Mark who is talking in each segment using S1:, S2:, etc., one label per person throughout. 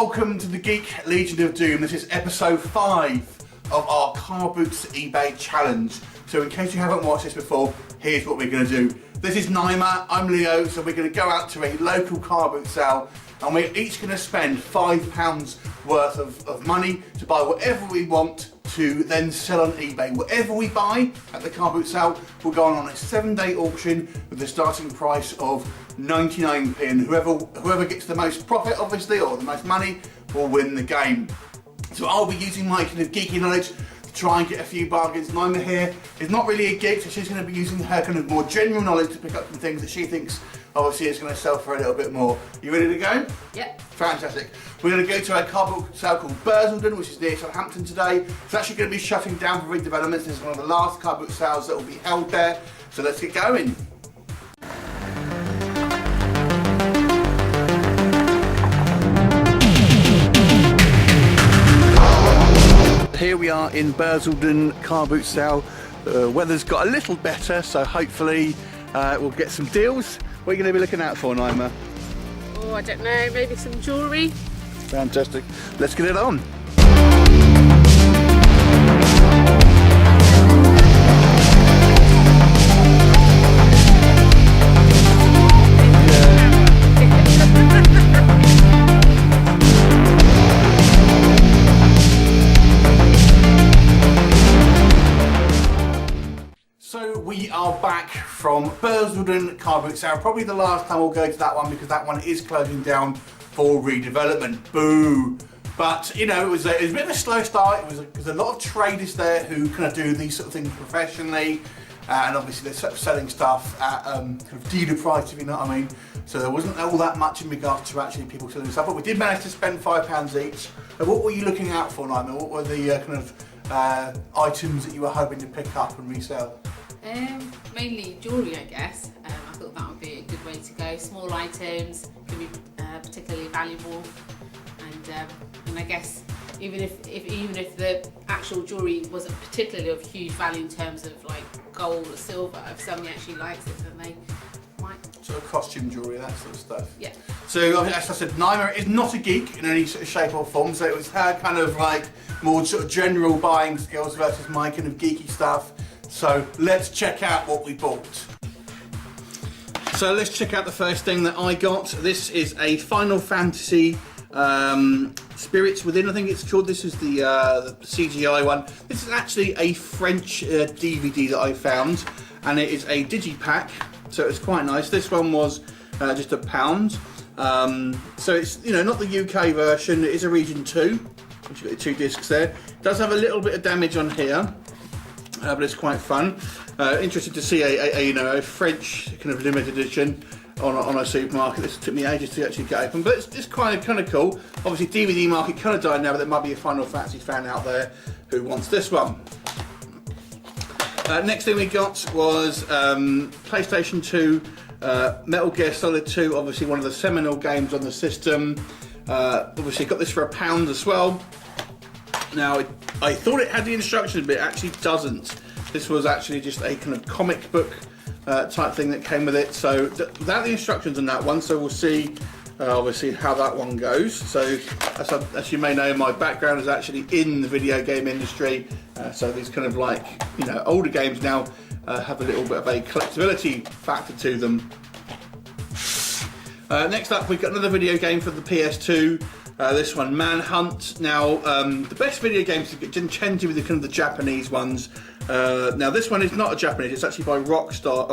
S1: welcome to the Geek Legion of Doom. This is episode 5 of our Car Boots eBay challenge. So in case you haven't watched this before, here's what we're going to do. This is Naima, I'm Leo, so we're going to go out to a local car boot sale and we're each going to spend £5 worth of money to buy whatever we want to then sell on eBay. Whatever we buy at the car boot sale will go on a 7-day auction with a starting price of 99p, and whoever gets the most profit, obviously, or the most money, will win the game. So I'll be using my kind of geeky knowledge to try and get a few bargains. Naima here is not really a geek, so she's going to be using her kind of more general knowledge to pick up some things that she thinks obviously is going to sell for a little bit more. You ready to go?
S2: Yep. Fantastic.
S1: We're going to go to a car boot sale called Bursaldon, which is near Southampton today. It's actually going to be shutting down for redevelopments. This is one of the last car boot sales that will be held there. So let's get going. Here we are in Bursaldon car boot sale. The weather's got a little better, so hopefully we'll get some deals. What are you going to be looking out for, Naima?
S2: Oh, I don't know, maybe some jewellery.
S1: Fantastic. Let's get it on. So we are back from Bursaldon car boot sale. Probably the last time we'll go to that one because that one is closing down for redevelopment. Boo! But you know, it was a bit of a slow start. It was because a lot of traders there who kind of do these sort of things professionally, and obviously they're sort of selling stuff at kind of dealer price, if you know what I mean. So there wasn't all that much in regards to actually people selling stuff. But we did manage to spend £5 each. And what were you looking out for, Naima? What were the kind of items that you were hoping to pick up and resell?
S2: Mainly jewellery, I guess. I thought that would be a good way to go. Small items can be particularly valuable, and I guess even if the actual jewellery wasn't particularly of huge value in terms of like gold or silver, if somebody actually likes it, then they might.
S1: Sort of costume jewellery, that sort of stuff.
S2: Yeah.
S1: So as I said, Naima is not a geek in any sort of shape or form. So it was her kind of like more sort of general buying skills versus my kind of geeky stuff. So let's check out what we bought. So let's check out the first thing that I got. This is a Final Fantasy Spirits Within, I think it's called. This is the CGI one. This is actually a French DVD that I found, and it is a digipack, so it's quite nice. This one was just £1. So it's, you know, not the UK version. It is a region 2, which you've got your 2 discs there. It does have a little bit of damage on here. But it's quite fun. Interested to see a French kind of limited edition on a supermarket. This took me ages to actually get open, but it's kind of cool. Obviously, DVD market kind of died now, but there might be a Final Fantasy fan out there who wants this one. Next thing we got was PlayStation 2, Metal Gear Solid 2. Obviously, one of the seminal games on the system. Obviously, got this for £1 as well. Now, I thought it had the instructions, but it actually doesn't. This was actually just a kind of comic book type thing that came with it. So without the instructions on that one, so we'll see obviously how that one goes. So as you may know, my background is actually in the video game industry. So these kind of like, you know, older games now have a little bit of a collectability factor to them. Next up, we've got another video game for the PS2. This one, Manhunt. Now, the best video games tend to be the kind of the Japanese ones. Now, this one is not a Japanese. It's actually by Rockstar,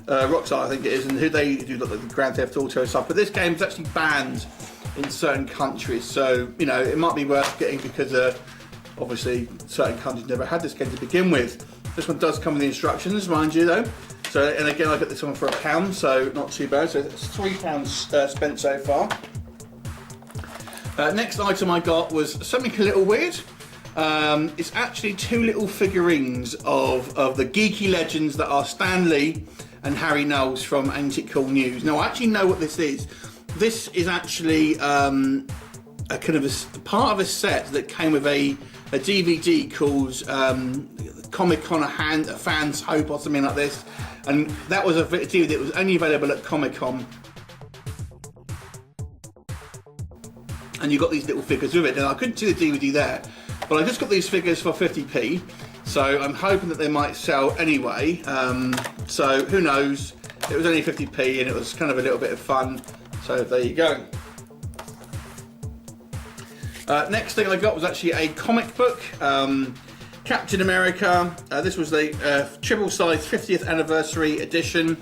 S1: I think it is, and who they do like the Grand Theft Auto stuff. But this game is actually banned in certain countries, so you know it might be worth getting because obviously certain countries never had this game to begin with. This one does come with the instructions, mind you, though. So, and again, I got this one for £1, so not too bad. So it's £3 spent so far. Next item I got was something a little weird. It's actually 2 little figurines of the geeky legends that are Stan Lee and Harry Knowles from Ain't It Cool News. Now I actually know what this is. This is actually a kind of a part of a set that came with a DVD called Comic-Con a Fan's Hope or something like this, and that was a DVD that was only available at Comic-Con. and you've got these little figures with it. Now I couldn't see the DVD there, but I just got these figures for 50p, so I'm hoping that they might sell anyway. So who knows? It was only 50p and it was kind of a little bit of fun, so there you go. Next thing I got was actually a comic book, Captain America. This was the triple size 50th anniversary edition.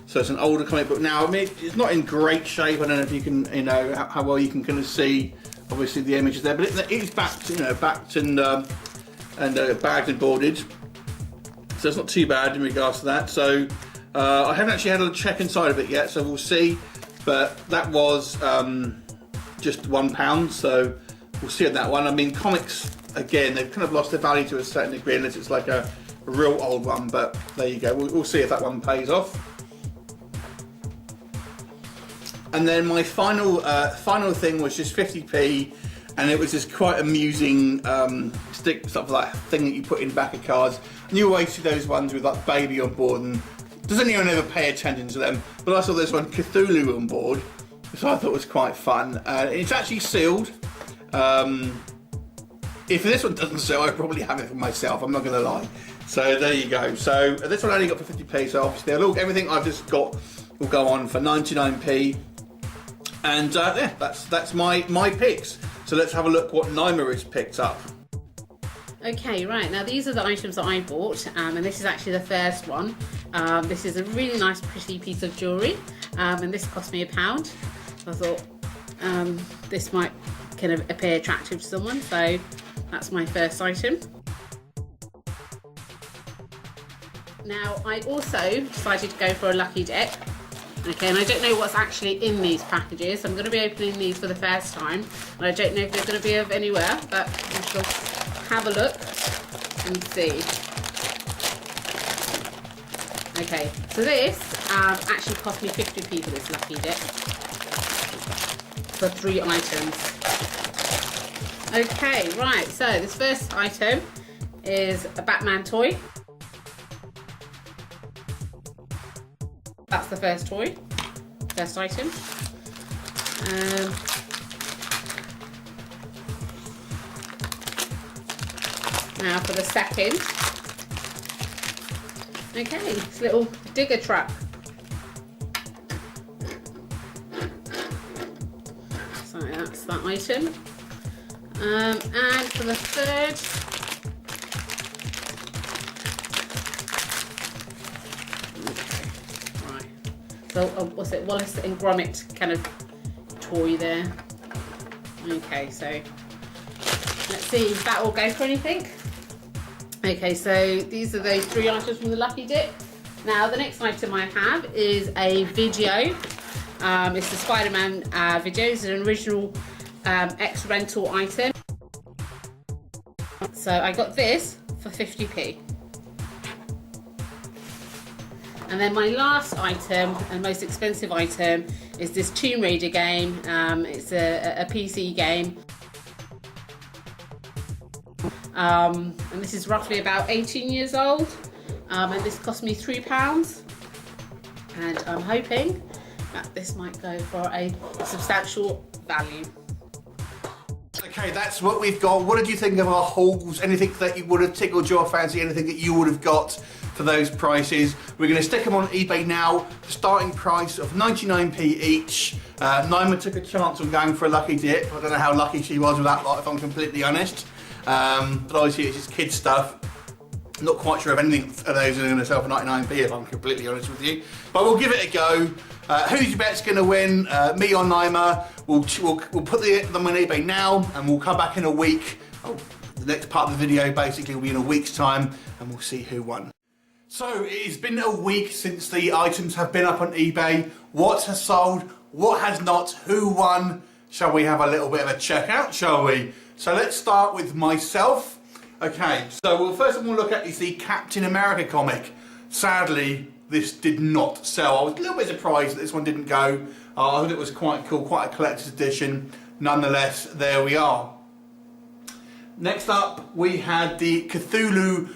S1: So it's an older comic book now. I mean, it's not in great shape. I don't know if you can, you know, how well you can kind of see, obviously, the images there. But it is backed, you know, backed and bagged and boarded. So it's not too bad in regards to that. So I haven't actually had a check inside of it yet, so we'll see. But that was just £1. So we'll see on that one. I mean, comics, again, they've kind of lost their value to a certain degree unless it's like a real old one. But there you go. We'll see if that one pays off. And then my final thing was just 50p, and it was just quite amusing stick stuff like thing that you put in the back of cars. And you always see those ones with like baby on board, and doesn't anyone ever pay attention to them? But I saw this one Cthulhu on board, which I thought was quite fun. It's actually sealed. If this one doesn't sell, I probably have it for myself. I'm not going to lie. So there you go. So this one I only got for 50p. So obviously, everything I've just got will go on for 99p. And yeah, that's my picks. So let's have a look what Naima has picked up.
S2: Okay, right, now these are the items that I bought, and this is actually the first one. This is a really nice, pretty piece of jewellery, and this cost me £1. So I thought this might kind of appear attractive to someone, so that's my first item. Now, I also decided to go for a lucky dip. Okay, and I don't know what's actually in these packages. I'm going to be opening these for the first time, and I don't know if they're going to be of anywhere, but we shall have a look and see. Okay, so this actually cost me 50p for this lucky dip for 3 items. Okay, right, so this first item is a Batman toy. That's the first toy, first item. Now for the second. Okay, this little digger truck. So that's that item. And for the third, so what's it, Wallace and Gromit kind of toy there. Okay, so let's see if that will go for anything. Okay, so these are those 3 items from the lucky dip. Now the next item I have is a video. It's the Spider-Man video. It's an original ex-rental item. So I got this for 50p. And then my last item, and most expensive item, is this Tomb Raider game. It's a PC game. And this is roughly about 18 years old. And this cost me £3. And I'm hoping that this might go for a substantial value.
S1: Okay, that's what we've got. What did you think of our hauls? Anything that you would have tickled your fancy? Anything that you would have got for those prices? We're going to stick them on eBay now. The starting price of 99p each. Naima took a chance on going for a lucky dip. I don't know how lucky she was with that lot, if I'm completely honest. But obviously it's just kids stuff. I'm not quite sure if anything of those are going to sell for 99p, if I'm completely honest with you. But we'll give it a go. Who's your bet's going to win? Me or Naima? We'll put them on eBay now, and we'll come back in a week. The next part of the video basically will be in a week's time, and we'll see who won. So it's been a week since the items have been up on eBay. What has sold? What has not? Who won? Shall we have a little bit of a check out, shall we? So let's start with myself. Okay, so first one we'll look at is the Captain America comic. Sadly, this did not sell. I was a little bit surprised that this one didn't go. I thought it was quite cool, quite a collector's edition. Nonetheless, there we are. Next up, we had the Cthulhu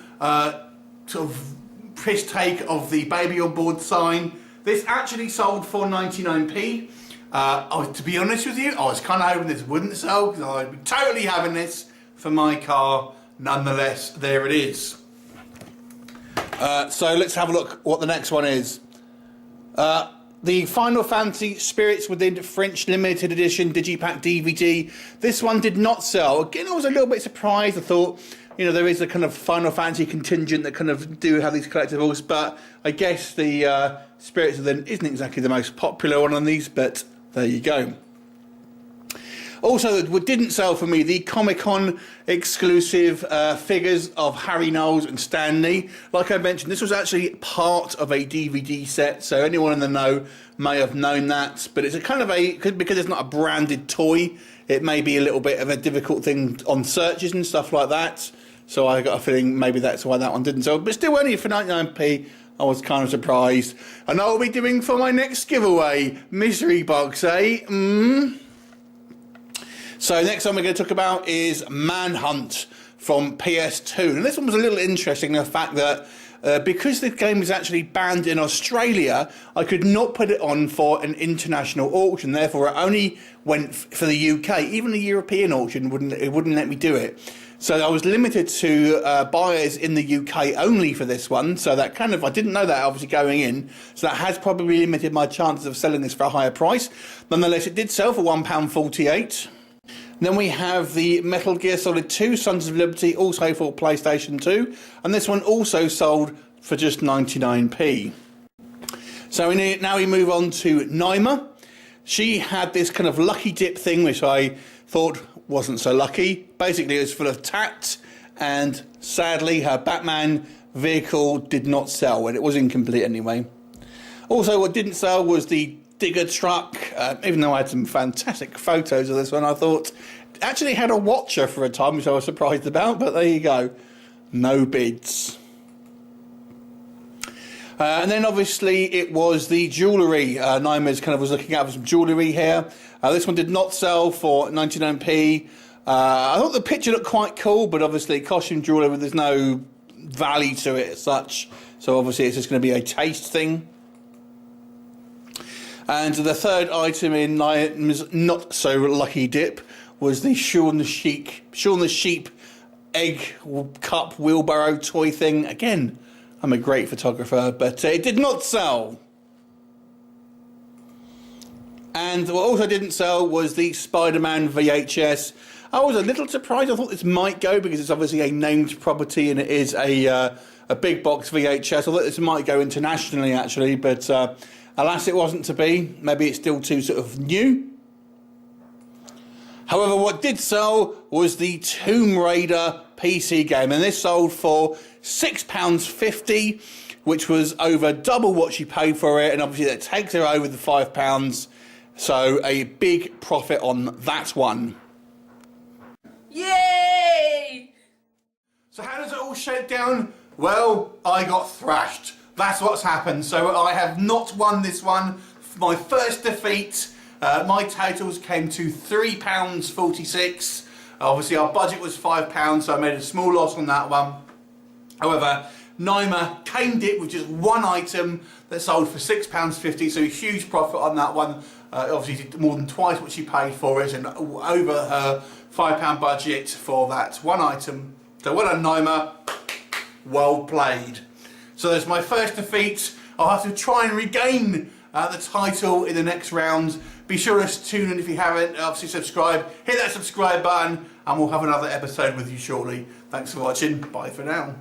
S1: sort of piss take of the baby on board sign. This actually sold for 99p. To be honest with you, I was kind of hoping this wouldn't sell because I'd be totally having this for my car. Nonetheless, there it is. So let's have a look what the next one is. The Final Fantasy Spirits Within French Limited Edition Digipack DVD. This one did not sell. Again, I was a little bit surprised. I thought, you know, there is a kind of Final Fantasy contingent that kind of do have these collectibles, but I guess the Spirits Within isn't exactly the most popular one on these, but there you go. Also, what didn't sell for me, the Comic-Con exclusive figures of Harry Knowles and Stan Lee. Like I mentioned, this was actually part of a DVD set, so anyone in the know may have known that. But it's a kind of because it's not a branded toy, it may be a little bit of a difficult thing on searches and stuff like that. So I got a feeling maybe that's why that one didn't sell. But still, only for 99p, I was kind of surprised. And I'll be doing for my next giveaway, mystery box, eh? So next one we're going to talk about is Manhunt from PS2. And this one was a little interesting in the fact that because the game was actually banned in Australia, I could not put it on for an international auction. Therefore, it only went for the UK. Even the European auction wouldn't let me do it. So I was limited to buyers in the UK only for this one. So that kind of, I didn't know that obviously going in. So that has probably limited my chances of selling this for a higher price. Nonetheless, it did sell for £1.48. Then we have the Metal Gear Solid 2 Sons of Liberty, also for PlayStation 2. And this one also sold for just 99p. So now we move on to Naima. She had this kind of lucky dip thing, which I thought wasn't so lucky. Basically, it was full of tat, and sadly, her Batman vehicle did not sell, and it was incomplete anyway. Also, what didn't sell was the digger truck. Even though I had some fantastic photos of this one, I thought it actually had a watcher for a time, which I was surprised about, but there you go. No bids. And then obviously it was the jewellery. Naima's kind of was looking out for some jewellery here. This one did not sell for 99p. I thought the picture looked quite cool, but obviously costume jewellery, there's no value to it as such. So obviously it's just going to be a taste thing. And the third item in Naima's not so lucky dip was the Shaun the Sheep egg cup wheelbarrow toy thing. Again, I'm a great photographer, but it did not sell. And what also didn't sell was the Spider-Man VHS. I was a little surprised. I thought this might go because it's obviously a named property and it is a big box VHS. I thought this might go internationally actually, but alas, it wasn't to be. Maybe it's still too sort of new. However, what did sell was the Tomb Raider PC game, and this sold for £6.50, which was over double what she paid for it, and obviously that takes her over the £5, so a big profit on that one.
S2: Yay!
S1: So how does it all shake down? Well, I got thrashed. That's what's happened. So I have not won this one. My first defeat. My totals came to £3.46. Obviously our budget was £5, so I made a small loss on that one. However, Naima caned it with just one item that sold for £6.50, so a huge profit on that one. Obviously did more than twice what she paid for it, and over her £5 budget for that one item. So well done, Naima. Well played. So there's my first defeat. I'll have to try and regain the title in the next round. Be sure to tune in if you haven't. Obviously subscribe. Hit that subscribe button and we'll have another episode with you shortly. Thanks for watching. Bye for now.